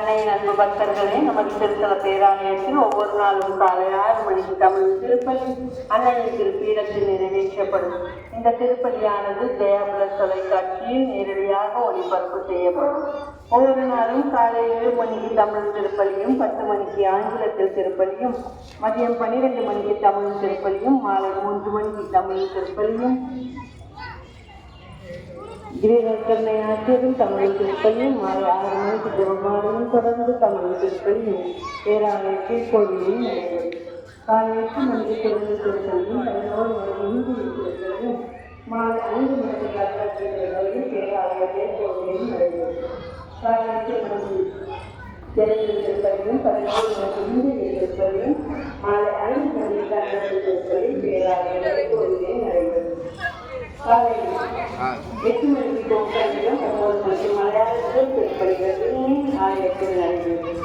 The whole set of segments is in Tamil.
அன்னையின் அன்பு பக்தர்களே, நமது திருத்தல பேராலயத்தில் ஒவ்வொரு நாளும் காலை 6 மணிக்கு தமிழ் திருப்பலி அன்னையின் திருப்பீடத்தில் நிறைவேற்றப்படும். இந்த திருப்பலியானது ஜெயாபுரஸ் தொலைக்காட்சியில் நேரடியாக ஒளிபரப்பு செய்யப்படும். ஒவ்வொரு நாளும் காலை 7 மணிக்கு தமிழ் திருப்பலியும், 10 மணிக்கு ஆங்கிலத்தில் திருப்பலியும், மதியம் 12 மணிக்கு தமிழ் திருப்பலியும், மாலை 3 மணிக்கு தமிழ் திருப்பலியும், கிரீவர்கண்ணை ஆற்றியதும் தமிழ் திருப்பலியும், மாலை 6 மணிக்கு ஜெபமாலையும் தொடர்ந்து தமிழ் திருப்பலியும் பேராலயத்தில் கோவிலில் நடைபெறும். காலை 8 மணிக்கு தெலுங்கு திருப்பலியும், 11 மணிக்கு இந்தி திருப்பலியும், மாலை 5 மணிக்கு கர்நாடக பேராலயத்தில் கோவிலில் நடைபெறும். காலை 8 மணிக்கு தெலுங்கு திருப்பலியும், 11 மணிக்கு இந்தி திருப்பலியும், மாலை 5 மணிக்கு கர்நாடக திருப்பலி பேராலயத்தில் கோவிலில் நடைபெறும். காலை 8 மணிக்கு கோவிலும், 9 மணிக்கு மலையாளத்தில் திருப்பலிகள் ஆலயத்தில் நடைபெறும்.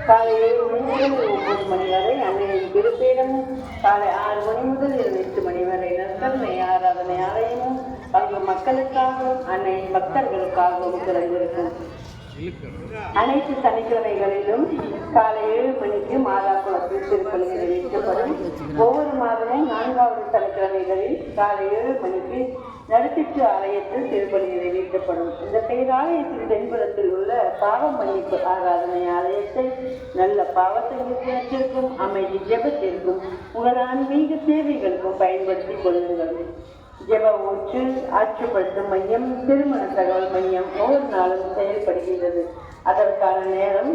காலை 7 மணி முதல் 9 மணி வரை அன்னையின் திருப்பீடமும், காலை 6 மணி முதல் 8 மணி வரை நற்கருணை ஆராதனை ஆலயமும் அங்கு மக்களுக்காகவும் அன்னையின் பக்தர்களுக்காகவும் திறந்திருக்கும். அனைத்து சனிக்கிழமைகளிலும் காலை 7 மணிக்கு மாதா குளத்தில் திருப்பலி நிறைவேற்றப்படும். ஒவ்வொரு மாதமும் 4வது சனிக்கிழமைகளில் காலை 7 மணிக்கு நடுத்திற்று ஆலயத்தில் திருப்பலி நிறைவேற்றப்படும். இந்த பேராலயத்தின் தென்புறத்தில் உள்ள பாவ மன்னிப்பு ஆராதனை ஆலயத்தை நல்ல பாவத்திற்கும் அமைதி ஜெபத்திற்கும் உங்கள் ஆன்மீக சேவைகளுக்கும் பயன்படுத்திக் கொள்ளுங்கள். ஜெப ஊற்று, ஆற்றுப்படுத்தும் மையம், திருமண தகவல் மையம் ஒவ்வொரு நாளும் செயல்படுகின்றது. அதற்கான நேரம்